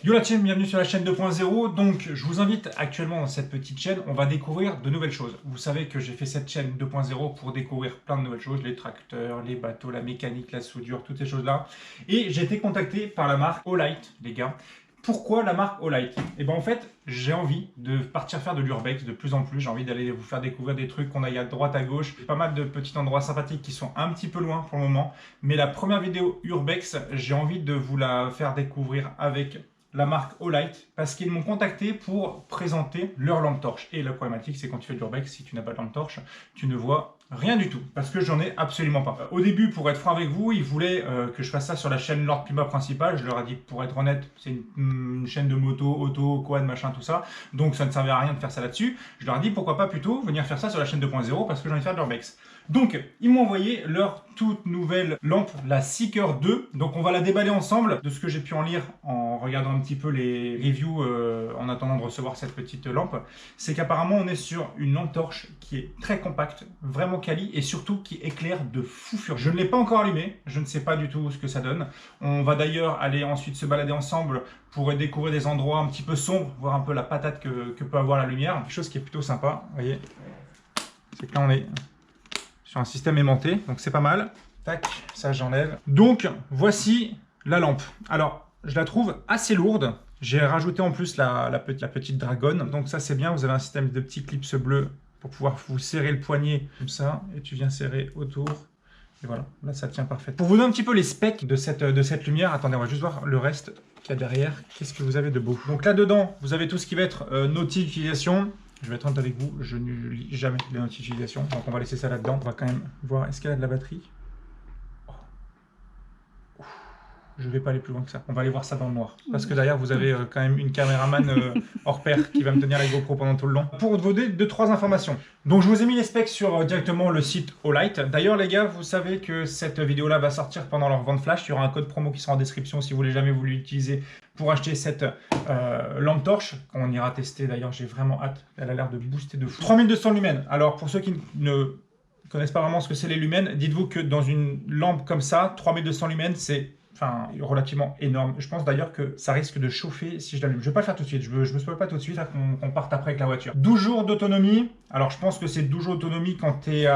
Yo la team, bienvenue sur la chaîne 2.0. Donc je vous invite actuellement dans cette petite chaîne, on va découvrir de nouvelles choses. Vous savez que j'ai fait cette chaîne 2.0 pour découvrir plein de nouvelles choses, les tracteurs, les bateaux, la mécanique, la soudure, toutes ces choses-là. Et j'ai été contacté par la marque Olight, les gars. Pourquoi la marque Olight? Et ben en fait, j'ai envie de partir faire de l'urbex de plus en plus. J'ai envie d'aller vous faire découvrir des trucs qu'on aille à droite, à gauche. Pas mal de petits endroits sympathiques qui sont un petit peu loin pour le moment. Mais la première vidéo urbex, j'ai envie de vous la faire découvrir avec la marque Olight parce qu'ils m'ont contacté pour présenter leur lampe torche. Et la problématique, c'est quand tu fais de l'urbex, si tu n'as pas de lampe torche, tu ne vois rien du tout parce que j'en ai absolument pas. Au début, pour être franc avec vous, ils voulaient que je fasse ça sur la chaîne Lord Climat principale. Je leur ai dit, pour être honnête, c'est une chaîne de moto, auto, quad, machin, tout ça. Donc ça ne servait à rien de faire ça là-dessus. Je leur ai dit, pourquoi pas plutôt venir faire ça sur la chaîne 2.0 parce que j'ai envie de faire de l'urbex. Donc, ils m'ont envoyé leur toute nouvelle lampe, la Seeker 2. Donc, on va la déballer ensemble. De ce que j'ai pu en lire en regardant un petit peu les reviews en attendant de recevoir cette petite lampe, c'est qu'apparemment, on est sur une lampe torche qui est très compacte, vraiment quali et surtout qui éclaire de fou furieux. Je ne l'ai pas encore allumée, je ne sais pas du tout ce que ça donne. On va d'ailleurs aller ensuite se balader ensemble pour découvrir des endroits un petit peu sombres, voir un peu la patate que peut avoir la lumière. Quelque chose qui est plutôt sympa, vous voyez. C'est que là, on est sur un système aimanté, donc c'est pas mal. Tac, ça j'enlève. Donc, voici la lampe. Alors, je la trouve assez lourde. J'ai rajouté en plus la petite dragonne. Donc ça c'est bien, vous avez un système de petits clips bleus pour pouvoir vous serrer le poignet comme ça. Et tu viens serrer autour. Et voilà, là ça tient parfait. Pour vous donner un petit peu les specs de cette lumière, attendez, on va juste voir le reste qu'il y a derrière. Qu'est-ce que vous avez de beau? Donc là-dedans, vous avez tout ce qui va être notice d'utilisation. Je vais être honnête avec vous, je ne lis jamais les notes d'utilisation, donc on va laisser ça là-dedans. On va quand même voir, est-ce qu'elle a de la batterie? Je ne vais pas aller plus loin que ça. On va aller voir ça dans le noir. Parce que derrière, vous avez quand même une caméraman hors pair qui va me tenir la GoPro pendant tout le long. Pour vous donner 2-3 informations. Donc, je vous ai mis les specs sur directement le site Olight. D'ailleurs, les gars, vous savez que cette vidéo-là va sortir pendant leur vente flash. Il y aura un code promo qui sera en description si vous voulez jamais voulu l'utiliser pour acheter cette lampe torche. On ira tester. D'ailleurs, j'ai vraiment hâte. Elle a l'air de booster de fou. 3200 lumens. Alors, pour ceux qui ne connaissent pas vraiment ce que c'est les lumens, dites-vous que dans une lampe comme ça, 3200 lumens, c'est relativement énorme. Je pense d'ailleurs que ça risque de chauffer si je l'allume. Je ne vais pas le faire tout de suite, je me spoil pas tout de suite, qu'on parte après avec la voiture. 12 jours d'autonomie. Alors je pense que c'est 12 jours d'autonomie quand tu es...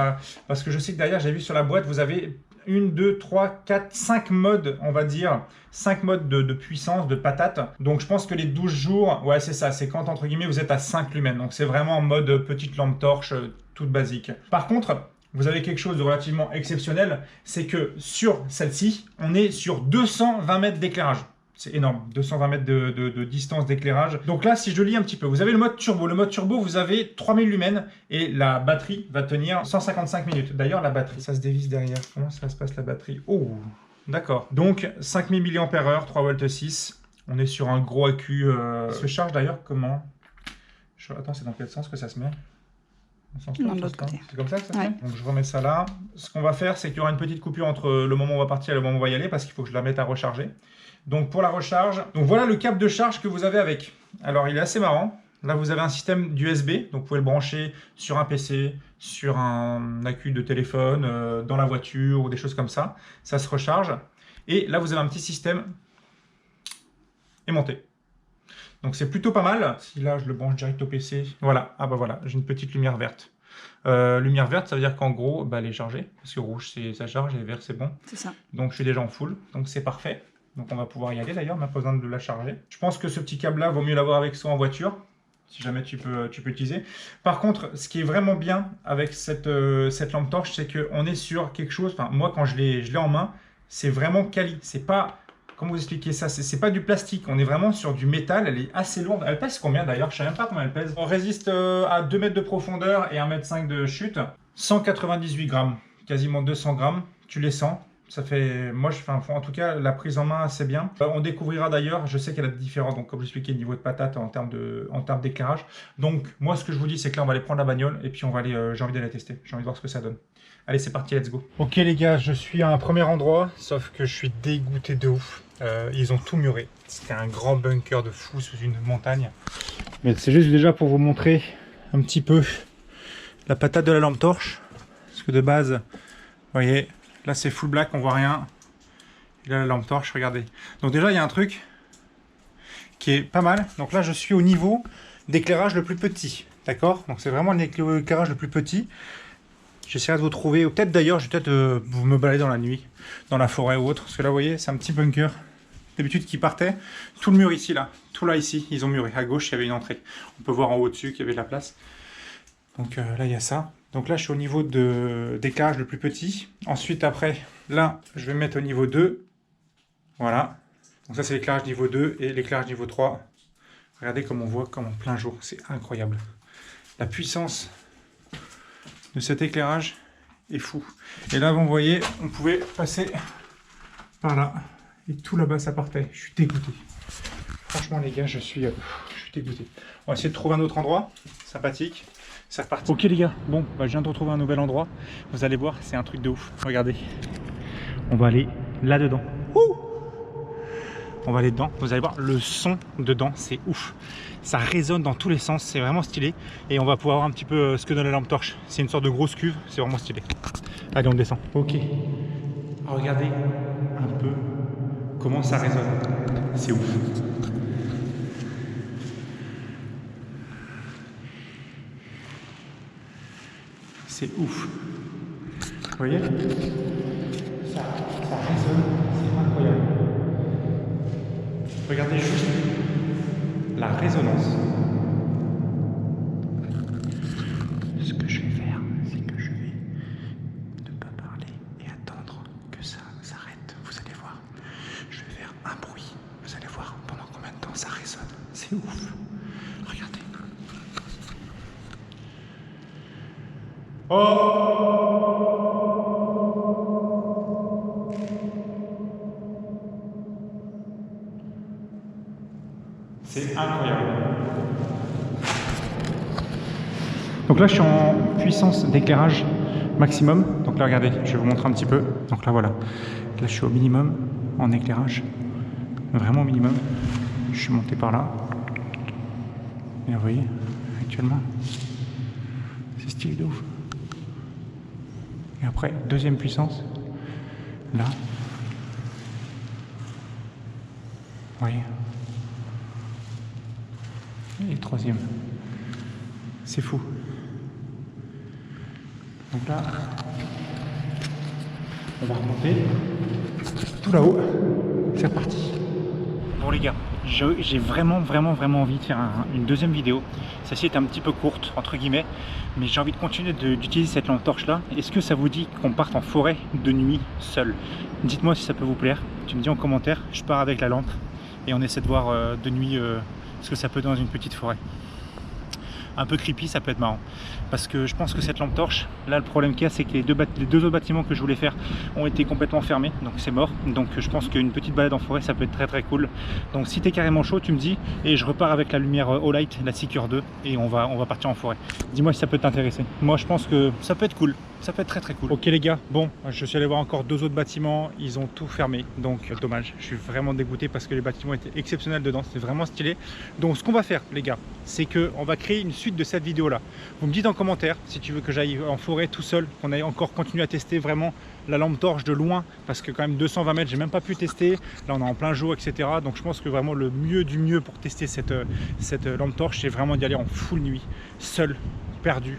parce que je sais que derrière, j'ai vu sur la boîte, vous avez 1, 2, 3, 4, 5 modes, on va dire. 5 modes de puissance, de patate. Donc je pense que les 12 jours, ouais c'est ça, c'est quand entre guillemets vous êtes à 5 lumens. Donc c'est vraiment en mode petite lampe torche, toute basique. Par contre, vous avez quelque chose de relativement exceptionnel, c'est que sur celle-ci, on est sur 220 mètres d'éclairage. C'est énorme, 220 mètres de distance d'éclairage. Donc là, si je lis un petit peu, vous avez le mode turbo. Le mode turbo, vous avez 3000 lumens et la batterie va tenir 155 minutes. D'ailleurs, la batterie, ça se dévisse derrière. Comment ça se passe la batterie? Oh, d'accord. Donc, 5000 mAh, 3 volts 6. On est sur un gros accu. Ça se charge d'ailleurs comment? Attends, c'est dans quel sens que ça se met? C'est comme ça que ça se fait. Donc je remets ça là. Ce qu'on va faire, c'est qu'il y aura une petite coupure entre le moment où on va partir et le moment où on va y aller parce qu'il faut que je la mette à recharger. Donc pour la recharge, donc voilà le câble de charge que vous avez avec. Alors il est assez marrant. Là vous avez un système d'USB, donc vous pouvez le brancher sur un PC, sur un accu de téléphone, dans la voiture ou des choses comme ça. Ça se recharge. Et là vous avez un petit système aimanté. Donc c'est plutôt pas mal. Si là je le branche direct au PC, voilà, ah bah voilà, j'ai une petite lumière verte. Lumière verte, ça veut dire qu'en gros, bah, elle est chargée, parce que rouge ça charge et vert c'est bon. C'est ça. Donc je suis déjà en full, donc c'est parfait. Donc on va pouvoir y aller d'ailleurs, on n'a pas besoin de la charger. Je pense que ce petit câble là vaut mieux l'avoir avec soi en voiture, si jamais tu peux utiliser. Par contre, ce qui est vraiment bien avec cette lampe torche, c'est qu'on est sur quelque chose, enfin moi quand je l'ai en main, c'est vraiment quali, c'est pas... Comment vous expliquer ça? C'est pas du plastique, on est vraiment sur du métal, elle est assez lourde. Elle pèse combien d'ailleurs? Je sais même pas combien elle pèse. On résiste à 2 mètres de profondeur et 1,5 m de chute. 198 grammes, quasiment 200 grammes. Tu les sens. Ça fait, moi, en tout cas, la prise en main, c'est bien. On découvrira d'ailleurs, je sais qu'elle a des différences, donc comme j'expliquais, niveau de patate en termes d'éclairage. Donc, moi, ce que je vous dis, c'est que là, on va aller prendre la bagnole et puis on va aller, j'ai envie d'aller tester. J'ai envie de voir ce que ça donne. Allez, c'est parti, let's go. Ok les gars, je suis à un premier endroit, sauf que je suis dégoûté de ouf. Ils ont tout muré. C'était un grand bunker de fou sous une montagne. Mais c'est juste déjà pour vous montrer un petit peu la patate de la lampe torche. Parce que de base, vous voyez, là c'est full black, on voit rien. Et là la lampe torche, regardez. Donc déjà il y a un truc qui qui est pas mal. Donc là, je suis au niveau d'éclairage le plus petit. D'accord? Donc c'est vraiment l'éclairage le plus petit. J'essaierai de vous trouver, ou peut-être d'ailleurs, je vais peut-être vous me balader dans la nuit, dans la forêt ou autre. Parce que là, vous voyez, c'est un petit bunker. D'habitude qui partait. Tout le mur ici, là. Tout là, ici, ils ont muré. À gauche, il y avait une entrée. On peut voir en haut dessus qu'il y avait de la place. Donc là, il y a ça. Donc là, je suis au niveau d'éclairage le plus petit. Ensuite, après, là, je vais me mettre au niveau 2. Voilà. Donc ça, c'est l'éclairage niveau 2 et l'éclairage niveau 3. Regardez comme on voit comme en plein jour. C'est incroyable. La puissance de cet éclairage est fou. Et là, vous voyez, on pouvait passer par là. Et tout là-bas, ça partait. Je suis dégoûté. Franchement, les gars, je suis dégoûté. On va essayer de trouver un autre endroit sympathique. C'est reparti. Ok les gars, bon, bah, je viens de retrouver un nouvel endroit. Vous allez voir, c'est un truc de ouf. Regardez. On va aller là-dedans. On va aller dedans. Vous allez voir, le son dedans, c'est ouf. Ça résonne dans tous les sens. C'est vraiment stylé. Et on va pouvoir voir un petit peu ce que donne la lampe torche. C'est une sorte de grosse cuve. C'est vraiment stylé. Allez, on descend. Ok. Regardez un peu comment ça résonne. C'est ouf. C'est ouf. Vous voyez? Ça résonne, c'est incroyable. Regardez juste la résonance. Ce que je vais faire, c'est que je vais ne pas parler et attendre que ça s'arrête. Vous allez voir. Je vais faire un bruit. Vous allez voir pendant combien de temps ça résonne. C'est ouf. Regardez. C'est incroyable. Donc là, je suis en puissance d'éclairage maximum. Donc là, regardez, je vais vous montrer un petit peu. Donc là, voilà. Là, je suis au minimum en éclairage. Vraiment au minimum. Je suis monté par là. Et vous voyez, actuellement, c'est stylé de ouf. Et après, deuxième puissance. Là. Vous voyez. Et troisième. C'est fou. Donc là, on va remonter tout là-haut. C'est reparti. Bon les gars, j'ai vraiment envie de faire une deuxième vidéo. Celle-ci est un petit peu courte, entre guillemets, mais j'ai envie de continuer d'utiliser cette lampe torche là. Est-ce que ça vous dit qu'on parte en forêt de nuit seul? Dites-moi si ça peut vous plaire. Tu me dis en commentaire, je pars avec la lampe et on essaie de voir de nuit ce que ça peut dans une petite forêt. Un peu creepy, ça peut être marrant. Parce que je pense que cette lampe torche, là le problème qu'il y a, c'est que les deux autres bâtiments que je voulais faire ont été complètement fermés, donc c'est mort. Donc je pense qu'une petite balade en forêt, ça peut être très cool. Donc si t'es carrément chaud, tu me dis, et je repars avec la lumière Olight, la Seeker 2, et on va partir en forêt. Dis-moi si ça peut t'intéresser. Moi je pense que ça peut être cool. Ça peut être très cool. Ok les gars, bon, je suis allé voir encore deux autres bâtiments, ils ont tout fermé, donc dommage. Je suis vraiment dégoûté parce que les bâtiments étaient exceptionnels dedans, c'était vraiment stylé. Donc ce qu'on va faire les gars, c'est qu'on va créer une suite de cette vidéo là. Vous me dites en commentaire si tu veux que j'aille en forêt tout seul, qu'on aille encore continuer à tester vraiment la lampe torche de loin, parce que quand même 220 mètres, j'ai même pas pu tester. Là on est en plein jour, etc. Donc je pense que vraiment le mieux du mieux pour tester cette lampe torche, c'est vraiment d'y aller en full nuit, seul, perdu.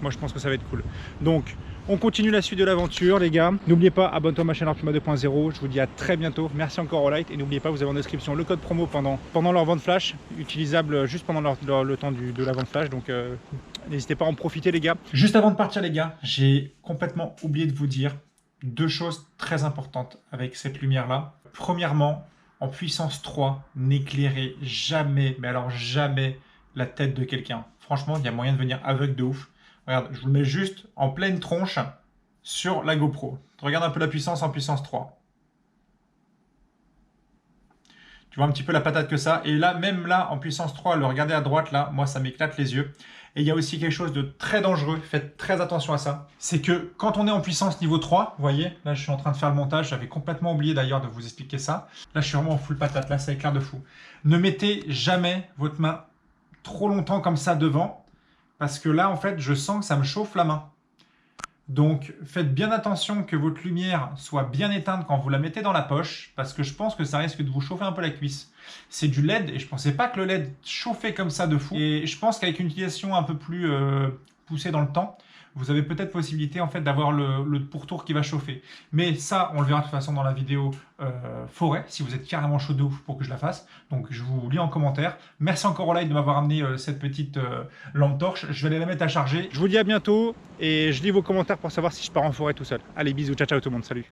Moi je pense que ça va être cool. Donc on continue la suite de l'aventure les gars. N'oubliez pas, abonne-toi à ma chaîne Arpuma 2.0. Je vous dis à très bientôt. Merci encore Olight. Et n'oubliez pas, vous avez en description le code promo pendant leur vente flash, utilisable juste pendant le temps de la vente flash. Donc n'hésitez pas à en profiter les gars. Juste avant de partir les gars, j'ai complètement oublié de vous dire deux choses très importantes avec cette lumière là. Premièrement, en puissance 3, n'éclairez jamais, mais alors jamais, la tête de quelqu'un. Franchement, il y a moyen de venir aveugle de ouf. Regarde, je vous le mets juste en pleine tronche sur la GoPro. Regarde un peu la puissance en puissance 3. Tu vois un petit peu la patate que ça. Et là, même là, en puissance 3, le regarder à droite, là, moi, ça m'éclate les yeux. Et il y a aussi quelque chose de très dangereux. Faites très attention à ça. C'est que quand on est en puissance niveau 3, vous voyez, là, je suis en train de faire le montage. J'avais complètement oublié d'ailleurs de vous expliquer ça. Là, je suis vraiment en full patate. Là, ça éclaire de fou. Ne mettez jamais votre main trop longtemps comme ça devant. Parce que là, en fait, je sens que ça me chauffe la main. Donc faites bien attention que votre lumière soit bien éteinte quand vous la mettez dans la poche, parce que je pense que ça risque de vous chauffer un peu la cuisse. C'est du LED et je pensais pas que le LED chauffait comme ça de fou. Et je pense qu'avec une utilisation un peu plus poussée dans le temps, vous avez peut-être possibilité en fait d'avoir le pourtour qui va chauffer. Mais ça, on le verra de toute façon dans la vidéo forêt, si vous êtes carrément chaud de ouf pour que je la fasse. Donc je vous lis en commentaire. Merci encore au live de m'avoir amené cette petite lampe torche. Je vais aller la mettre à charger. Je vous dis à bientôt et je lis vos commentaires pour savoir si je pars en forêt tout seul. Allez, bisous, ciao ciao tout le monde, salut.